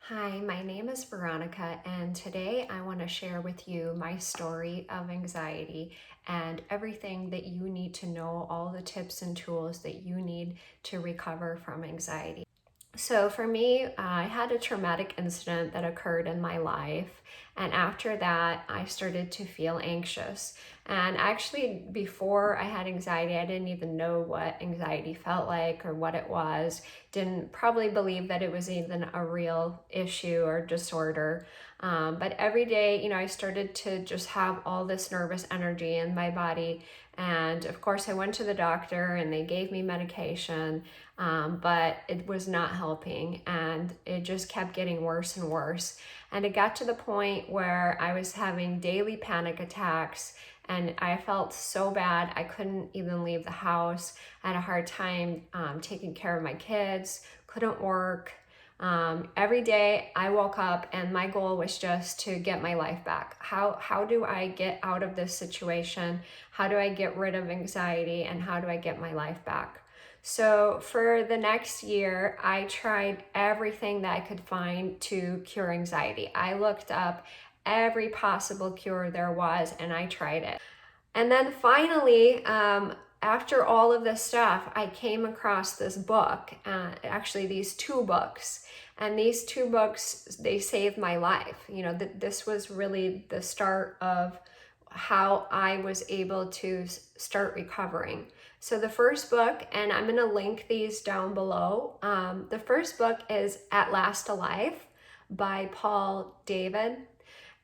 Hi, my name is Veronica, and today I want to share with you my story of anxiety and everything that you need to know, all the tips and tools that you need to recover from anxiety. So for me, I had a traumatic incident that occurred in my life. And after that, I started to feel anxious. And actually, before I had anxiety, I didn't even know what anxiety felt like or what it was. Didn't probably believe that it was even a real issue or disorder. But every day, I started to just have all this nervous energy in my body. And of course, I went to the doctor and they gave me medication, but it was not helping. And it just kept getting worse and worse. And it got to the point where I was having daily panic attacks and I felt so bad. I couldn't even leave the house. I had a hard time taking care of my kids, couldn't work. Every day I woke up and my goal was just to get my life back. How do I get out of this situation? How do I get rid of anxiety and how do I get my life back? So for the next year, I tried everything that I could find to cure anxiety. I looked up every possible cure there was and I tried it. And then finally, after all of this stuff, I came across this book, actually these two books. And these two books, they saved my life. This was really the start of how I was able to start recovering. So the first book, and I'm going to link these down below. The first book is At Last Alive by Paul David.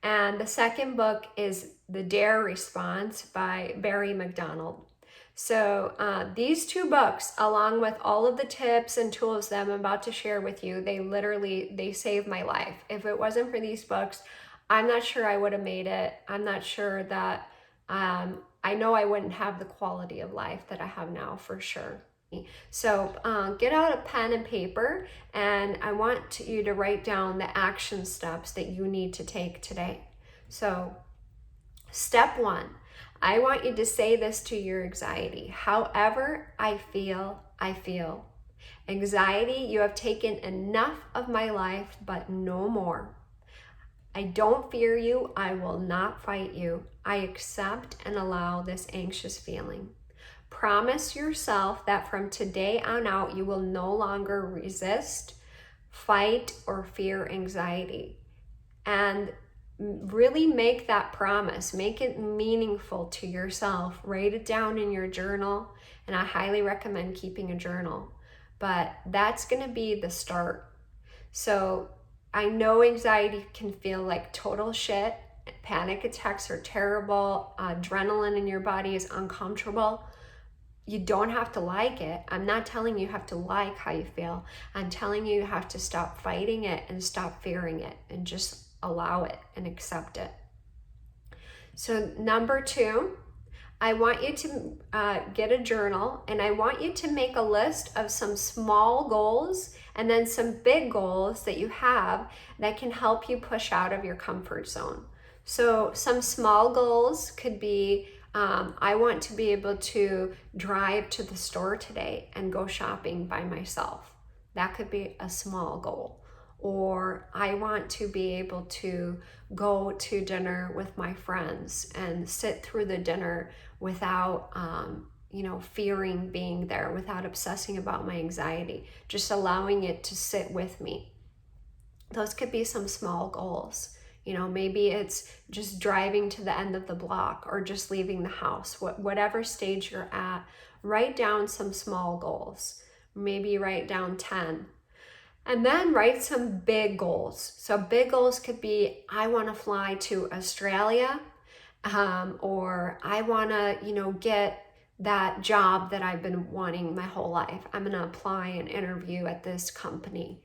And the second book is The Dare Response by Barry McDonald. So these two books, along with all of the tips and tools that I'm about to share with you, they saved my life. If it wasn't for these books, I'm not sure I would have made it. I'm not sure that, I know I wouldn't have the quality of life that I have now for sure. So get out a pen and paper, and I want you to write down the action steps that you need to take today. So step one, I want you to say this to your anxiety. However I feel, I feel. Anxiety, you have taken enough of my life, but no more. I don't fear you. I will not fight you. I accept and allow this anxious feeling. Promise yourself that from today on out, you will no longer resist, fight, or fear anxiety. And really make that promise. Make it meaningful to yourself. Write it down in your journal. And I highly recommend keeping a journal. But that's going to be the start. So I know anxiety can feel like total shit. Panic attacks are terrible. Adrenaline in your body is uncomfortable. You don't have to like it. I'm not telling you have to like how you feel. I'm telling you have to stop fighting it and stop fearing it and just allow it and accept it. So number two, I want you to get a journal and I want you to make a list of some small goals and then some big goals that you have that can help you push out of your comfort zone. So some small goals could be, I want to be able to drive to the store today and go shopping by myself. That could be a small goal. Or I want to be able to go to dinner with my friends and sit through the dinner without, fearing being there, without obsessing about my anxiety, just allowing it to sit with me. Those could be some small goals. Maybe it's just driving to the end of the block or just leaving the house. Whatever stage you're at, write down some small goals. Maybe write down 10. And then write some big goals. So big goals could be, I want to fly to Australia, or I want to, get that job that I've been wanting my whole life. I'm going to apply and interview at this company.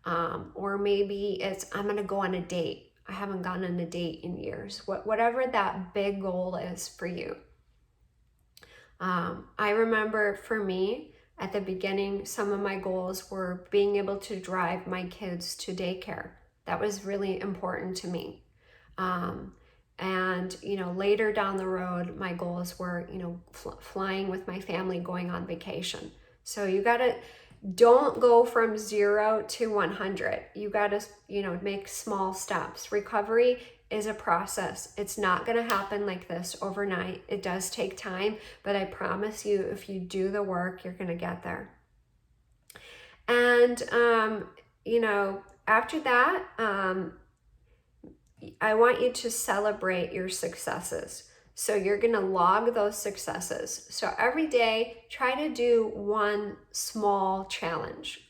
Or maybe it's, I'm going to go on a date. I haven't gone on a date in years. Whatever that big goal is for you. I remember for me, at the beginning, some of my goals were being able to drive my kids to daycare. That was really important to me. And later down the road, my goals were, flying with my family, going on vacation. So you got to Don't go from 0 to 100. You got to, make small steps. Recovery is a process. It's not going to happen like this overnight. It does take time, but I promise you, if you do the work, you're going to get there. And, after that, I want you to celebrate your successes. So you're going to log those successes. So every day, try to do one small challenge.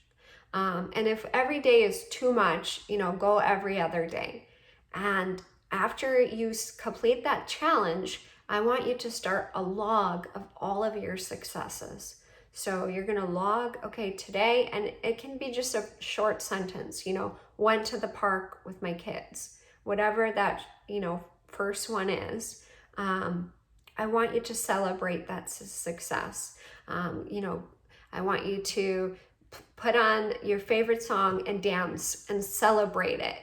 And if every day is too much, go every other day. And after you complete that challenge, I want you to start a log of all of your successes. So you're going to log, okay, today, and it can be just a short sentence, went to the park with my kids, whatever that, first one is. I want you to celebrate that success. I want you to put on your favorite song and dance and celebrate it.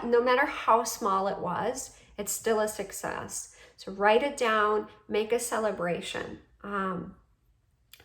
No matter how small it was, it's still a success. So write it down, make a celebration.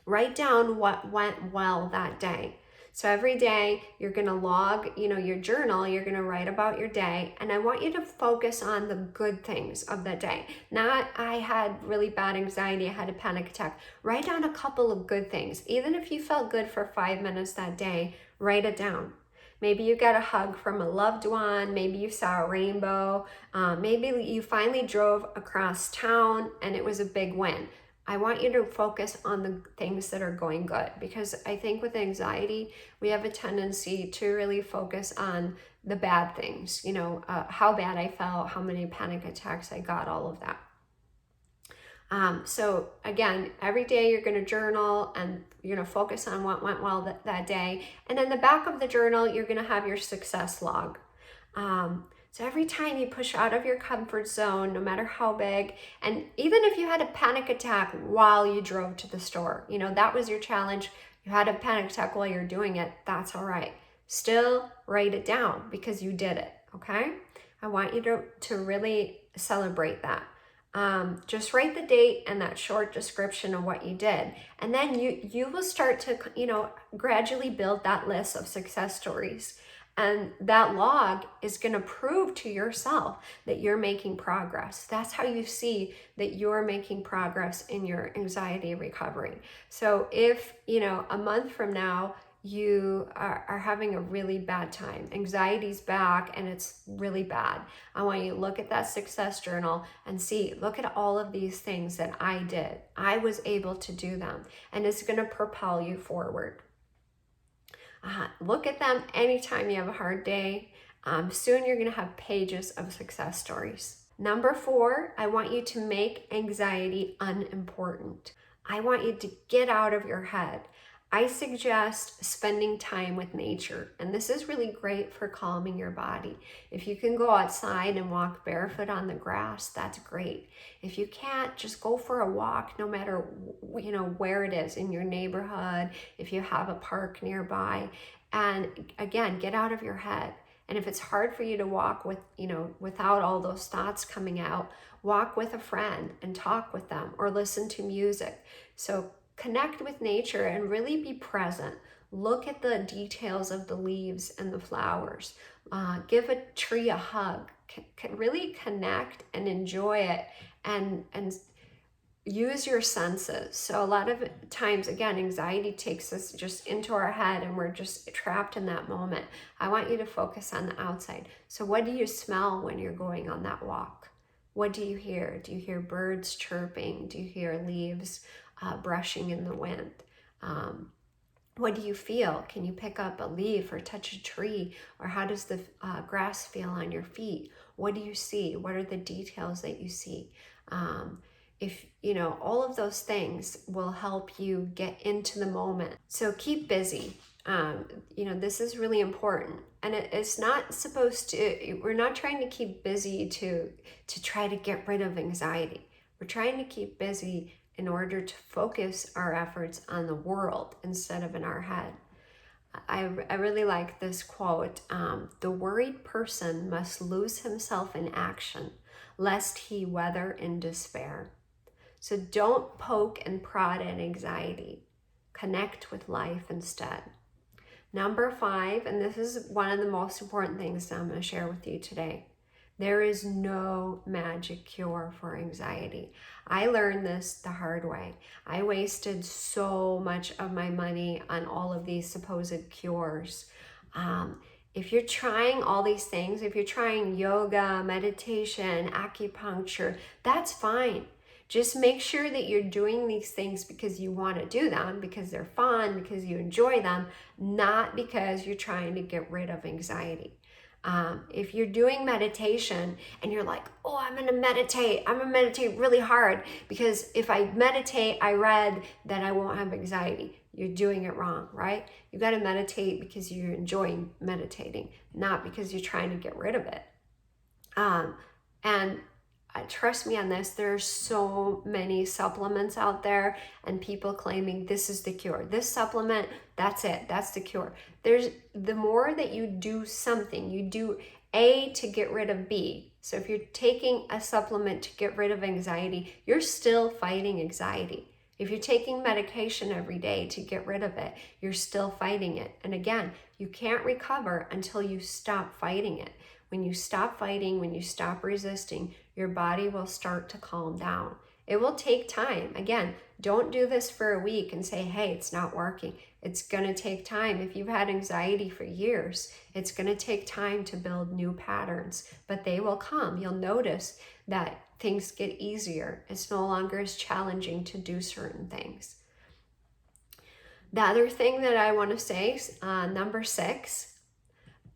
Write down what went well that day. So every day you're going to log, your journal, you're going to write about your day. And I want you to focus on the good things of the day. Not, I had really bad anxiety, I had a panic attack. Write down a couple of good things. Even if you felt good for 5 minutes that day, write it down. Maybe you got a hug from a loved one. Maybe you saw a rainbow. Maybe you finally drove across town and it was a big win. I want you to focus on the things that are going good, because I think with anxiety, we have a tendency to really focus on the bad things, how bad I felt, how many panic attacks I got, all of that. So again, every day you're going to journal and you're going to focus on what went well that day. And in the back of the journal, you're going to have your success log. So every time you push out of your comfort zone, no matter how big, and even if you had a panic attack while you drove to the store, that was your challenge. You had a panic attack while you're doing it. That's all right. Still write it down because you did it. Okay. I want you to really celebrate that. Just write the date and that short description of what you did. And then you will start to, gradually build that list of success stories. And that log is going to prove to yourself that you're making progress. That's how you see that you're making progress in your anxiety recovery. So if, a month from now, you are having a really bad time, anxiety's back and it's really bad, I want you to look at that success journal and look at all of these things that I did. I was able to do them, and it's going to propel you forward. Look at them anytime you have a hard day. Soon you're going to have pages of success stories. Number 4, I want you to make anxiety unimportant. I want you to get out of your head. I suggest spending time with nature, and this is really great for calming your body. If you can go outside and walk barefoot on the grass, that's great. If you can't, just go for a walk, no matter where it is in your neighborhood, if you have a park nearby. And again, get out of your head. And if it's hard for you to walk without all those thoughts coming out, walk with a friend and talk with them, or listen to music. So connect with nature and really be present. Look at the details of the leaves and the flowers. Give a tree a hug. Really connect and enjoy it, and use your senses. So a lot of times, again, anxiety takes us just into our head and we're just trapped in that moment. I want you to focus on the outside. So what do you smell when you're going on that walk? What do you hear? Do you hear birds chirping? Do you hear leaves brushing in the wind? What do you feel? Can you pick up a leaf or touch a tree? Or how does the grass feel on your feet? What do you see? What are the details that you see? If all of those things will help you get into the moment. So keep busy. This is really important, and it's not supposed to. We're not trying to keep busy to try to get rid of anxiety. We're trying to keep busy in order to focus our efforts on the world instead of in our head. I really like this quote. The worried person must lose himself in action, lest he wither in despair. So don't poke and prod at anxiety. connect with life instead. Number 5, and this is one of the most important things that I'm going to share with you today. There is no magic cure for anxiety. I learned this the hard way. I wasted so much of my money on all of these supposed cures. If you're trying all these things, if you're trying yoga, meditation, acupuncture, that's fine. Just make sure that you're doing these things because you want to do them, because they're fun, because you enjoy them, not because you're trying to get rid of anxiety. If you're doing meditation and you're like, oh, I'm going to meditate really hard because if I meditate, I read that I won't have anxiety. You're doing it wrong, right? You got to meditate because you're enjoying meditating, not because you're trying to get rid of it. And trust me on this, there's so many supplements out there and people claiming this is the cure. This supplement, that's it, that's the cure. The more that you do something, you do A to get rid of B. So if you're taking a supplement to get rid of anxiety, you're still fighting anxiety. If you're taking medication every day to get rid of it, you're still fighting it. And again, you can't recover until you stop fighting it. When you stop fighting, when you stop resisting, your body will start to calm down. It will take time. Again, don't do this for a week and say, hey, it's not working. It's going to take time. If you've had anxiety for years, it's going to take time to build new patterns, but they will come. You'll notice that things get easier. It's no longer as challenging to do certain things. The other thing that I want to say, number 6,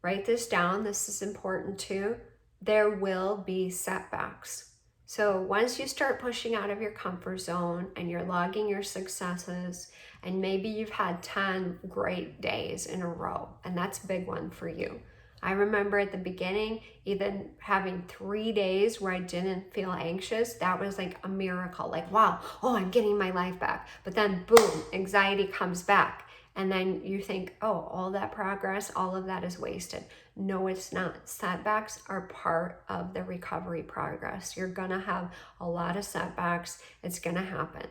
write this down. This is important too. There will be setbacks. So once you start pushing out of your comfort zone and you're logging your successes, and maybe you've had 10 great days in a row, and that's a big one for you. I remember at the beginning, even having 3 days where I didn't feel anxious, that was like a miracle. Like, wow, oh, I'm getting my life back. But then boom, anxiety comes back. And then you think, oh, all that progress, all of that is wasted. No, it's not. Setbacks are part of the recovery progress. You're gonna have a lot of setbacks. It's gonna happen.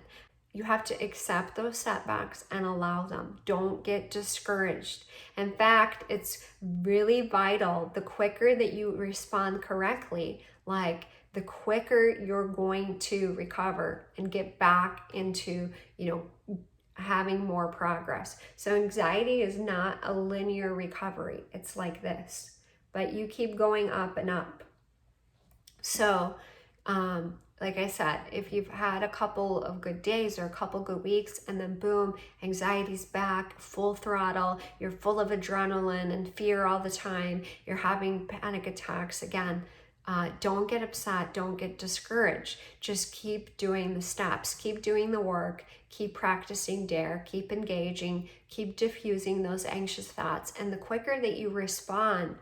You have to accept those setbacks and allow them. Don't get discouraged. In fact, it's really vital. The quicker that you respond correctly, like the quicker you're going to recover and get back into, having more progress. So anxiety is not a linear recovery. It's like this, but you keep going up and up. So, like I said, if you've had a couple of good days or a couple good weeks and then boom, anxiety's back, full throttle, you're full of adrenaline and fear all the time, you're having panic attacks again, don't get upset, don't get discouraged. Just keep doing the steps, keep doing the work, keep practicing DARE, keep engaging, keep diffusing those anxious thoughts. And the quicker that you respond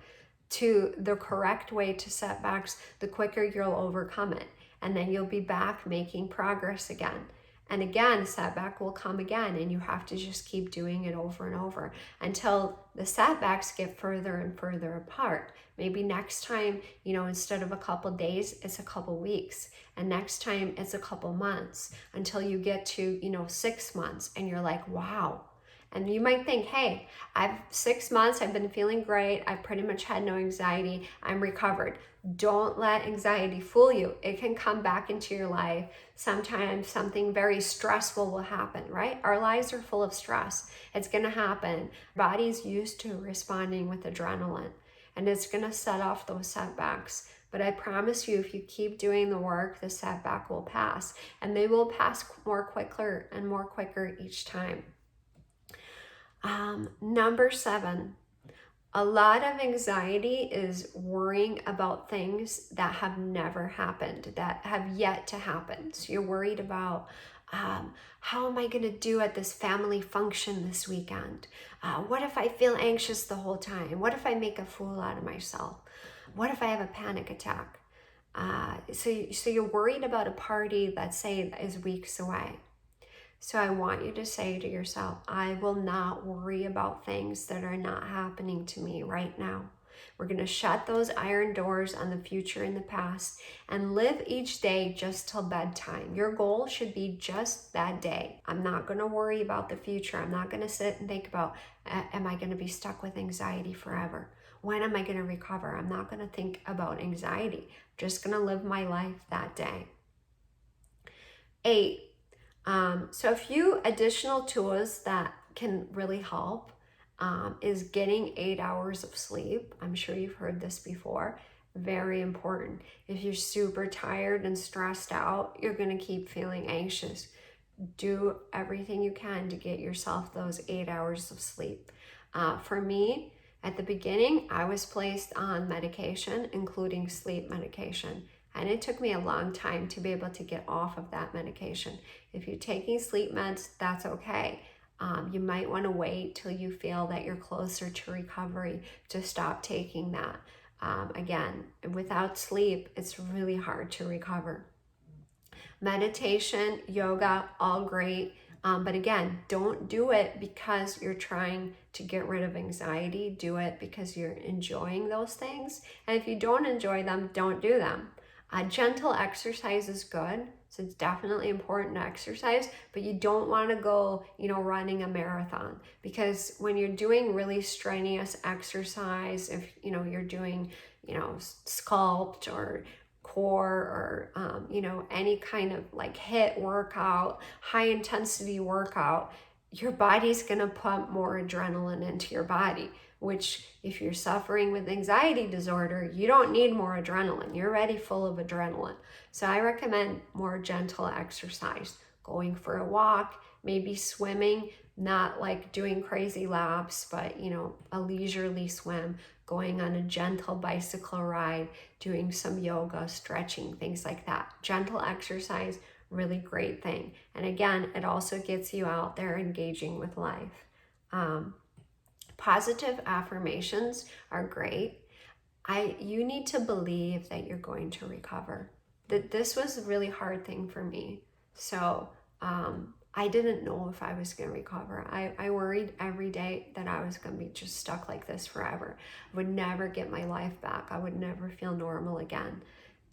to the correct way to setbacks, the quicker you'll overcome it. And then you'll be back making progress again. And again, setback will come again, and you have to just keep doing it over and over until the setbacks get further and further apart. Maybe next time, instead of a couple days, it's a couple weeks. And next time it's a couple months until you get to, 6 months and you're like, wow. And you might think, hey, I've 6 months, I've been feeling great. I've pretty much had no anxiety. I'm recovered. Don't let anxiety fool you. It can come back into your life. Sometimes something very stressful will happen, right? Our lives are full of stress. It's going to happen. Body's used to responding with adrenaline, and it's going to set off those setbacks. But I promise you, if you keep doing the work, the setback will pass, and they will pass more quicker and more quicker each time. Number 7, a lot of anxiety is worrying about things that have never happened, that have yet to happen. So you're worried about, how am I going to do at this family function this weekend? What if I feel anxious the whole time? What if I make a fool out of myself? What if I have a panic attack? So you're worried about a party that, say, is weeks away. So I want you to say to yourself, I will not worry about things that are not happening to me right now. We're going to shut those iron doors on the future and the past and live each day just till bedtime. Your goal should be just that day. I'm not going to worry about the future. I'm not going to sit and think about, am I going to be stuck with anxiety forever? When am I going to recover? I'm not going to think about anxiety. I'm just going to live my life that day. 8. So a few additional tools that can really help is getting 8 hours of sleep. I'm sure you've heard this before. Very important. If you're super tired and stressed out, you're going to keep feeling anxious. Do everything you can to get yourself those 8 hours of sleep. For me, at the beginning, I was placed on medication, including sleep medication. And it took me a long time to be able to get off of that medication. If you're taking sleep meds, that's okay. You might want to wait till you feel that you're closer to recovery to stop taking that. Again, without sleep, it's really hard to recover. Meditation, yoga, all great. But again, don't do it because you're trying to get rid of anxiety. Do it because you're enjoying those things. And if you don't enjoy them, don't do them. Gentle exercise is good, so it's definitely important to exercise, but you don't want to go, running a marathon, because when you're doing really strenuous exercise, if, you're doing, sculpt or core or, any kind of like HIIT workout, high intensity workout, your body's going to pump more adrenaline into your body, which if you're suffering with anxiety disorder, you don't need more adrenaline. You're already full of adrenaline. So I recommend more gentle exercise, going for a walk, maybe swimming, not like doing crazy laps, but a leisurely swim, going on a gentle bicycle ride, doing some yoga, stretching, things like that. Gentle exercise, really great thing. And again, it also gets you out there engaging with life. Positive affirmations are great. You need to believe that you're going to recover. That this was a really hard thing for me. So I didn't know if I was going to recover. I worried every day that I was going to be just stuck like this forever. I would never get my life back. I would never feel normal again.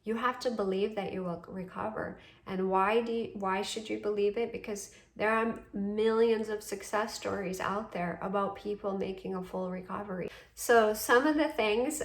You have to believe that you will recover. And why should you believe it? Because there are millions of success stories out there about people making a full recovery. So some of the things,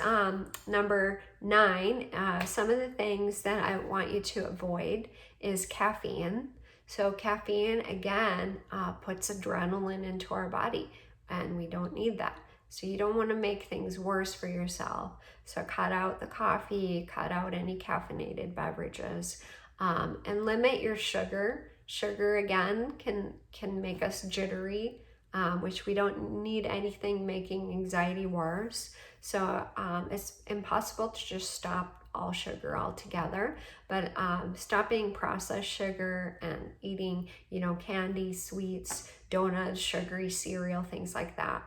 number 9, some of the things that I want you to avoid is caffeine. So caffeine, again, puts adrenaline into our body, and we don't need that. So you don't want to make things worse for yourself. So cut out the coffee, cut out any caffeinated beverages, and limit your sugar. Sugar, again, can make us jittery, which we don't need anything making anxiety worse. So it's impossible to just stop all sugar altogether, but stopping processed sugar and eating, candy, sweets, donuts, sugary cereal, things like that.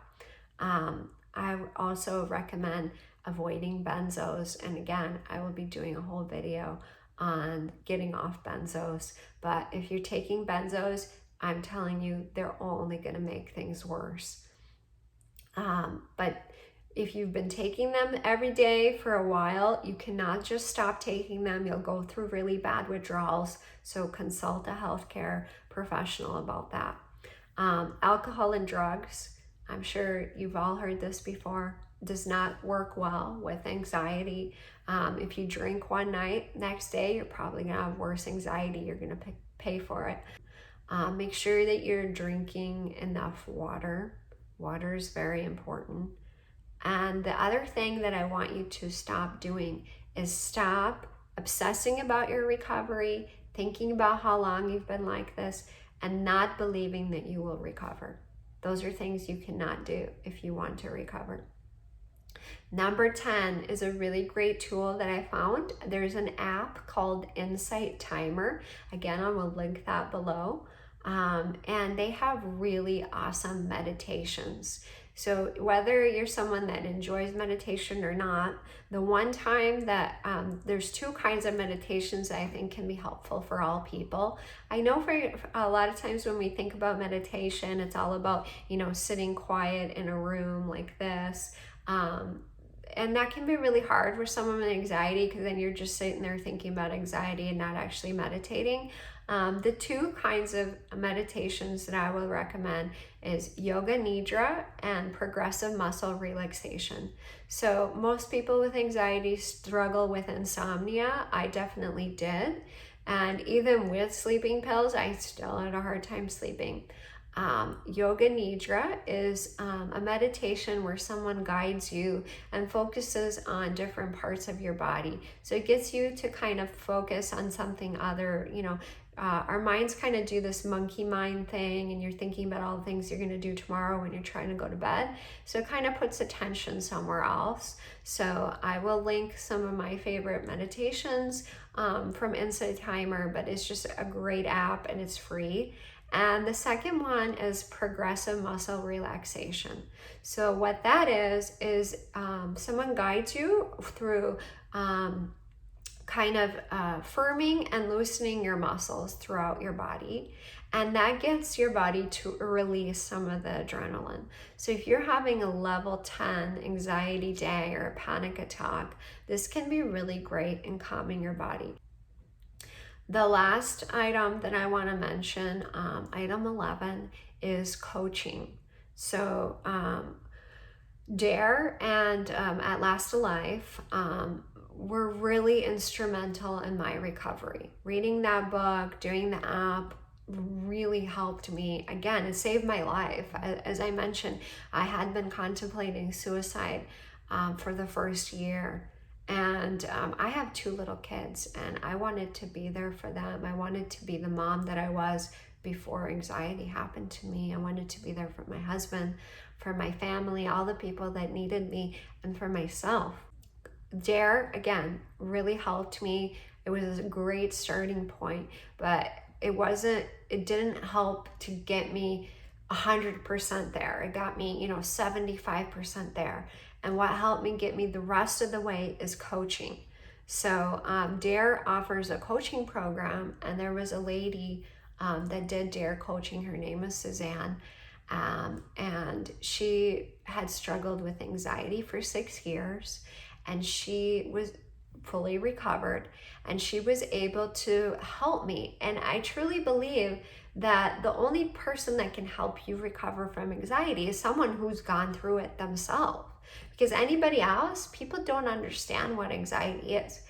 I also recommend avoiding benzos. And again, I will be doing a whole video on getting off benzos. But if you're taking benzos, I'm telling you, they're only going to make things worse. But if you've been taking them every day for a while, you cannot just stop taking them. You'll go through really bad withdrawals. So consult a healthcare professional about that. Alcohol and drugs. I'm sure you've all heard this before, does not work well with anxiety. If you drink one night, next day, you're probably gonna have worse anxiety. You're gonna pay for it. Make sure that you're drinking enough water. Water is very important. And the other thing that I want you to stop doing is stop obsessing about your recovery, thinking about how long you've been like this, and not believing that you will recover. Those are things you cannot do if you want to recover. Number 10 is a really great tool that I found. There's an app called Insight Timer. Again, I will link that below. And they have really awesome meditations. So whether you're someone that enjoys meditation or not, the one time that there's 2 kinds of meditations that I think can be helpful for all people. I know for a lot of times when we think about meditation, it's all about, sitting quiet in a room like this. and that can be really hard for someone with anxiety, because then you're just sitting there thinking about anxiety and not actually meditating. The two kinds of meditations that I will recommend is yoga nidra and progressive muscle relaxation. So most people with anxiety struggle with insomnia. I definitely did. And even with sleeping pills, I still had a hard time sleeping. Yoga Nidra is a meditation where someone guides you and focuses on different parts of your body. So it gets you to kind of focus on something other, our minds kind of do this monkey mind thing, and you're thinking about all the things you're going to do tomorrow when you're trying to go to bed. So it kind of puts attention somewhere else. So I will link some of my favorite meditations from Inside Timer, but it's just a great app and it's free. And the second one is progressive muscle relaxation. So what that is someone guides you through kind of firming and loosening your muscles throughout your body. And that gets your body to release some of the adrenaline. So if you're having a level 10 anxiety day or a panic attack, this can be really great in calming your body. The last item that I want to mention, item 11, is coaching. So Dare and At Last Alive were really instrumental in my recovery. Reading that book, doing the app really helped me. Again, it saved my life. As I mentioned, I had been contemplating suicide for the first year. And I have 2 little kids, and I wanted to be there for them. I wanted to be the mom that I was before anxiety happened to me. I wanted to be there for my husband, for my family, all the people that needed me, and for myself. Dare, again, really helped me. It was a great starting point, but it didn't help to get me 100% there. It got me, 75% there. And what helped me get me the rest of the way is coaching. So Dare offers a coaching program, and there was a lady that did Dare coaching. Her name was Suzanne. And she had struggled with anxiety for 6 years, and she was fully recovered, and she was able to help me. And I truly believe that the only person that can help you recover from anxiety is someone who's gone through it themselves. Because anybody else, people don't understand what anxiety is.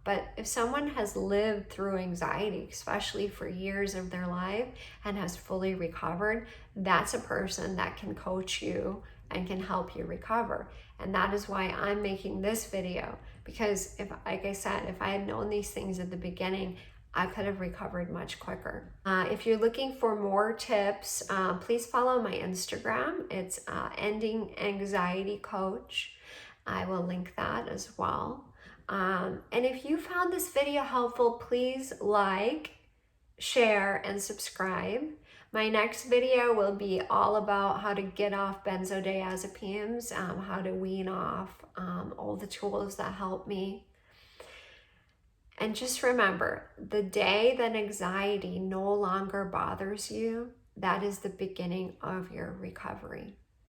But if someone has lived through anxiety, especially for years of their life, and has fully recovered, that's a person that can coach you and can help you recover. And that is why I'm making this video, because like I said, if I had known these things at the beginning, I could have recovered much quicker. If you're looking for more tips, please follow my Instagram. It's Ending Anxiety Coach. I will link that as well. And if you found this video helpful, please like, share, and subscribe. My next video will be all about how to get off benzodiazepines, how to wean off, all the tools that help me. And just remember, the day that anxiety no longer bothers you, that is the beginning of your recovery.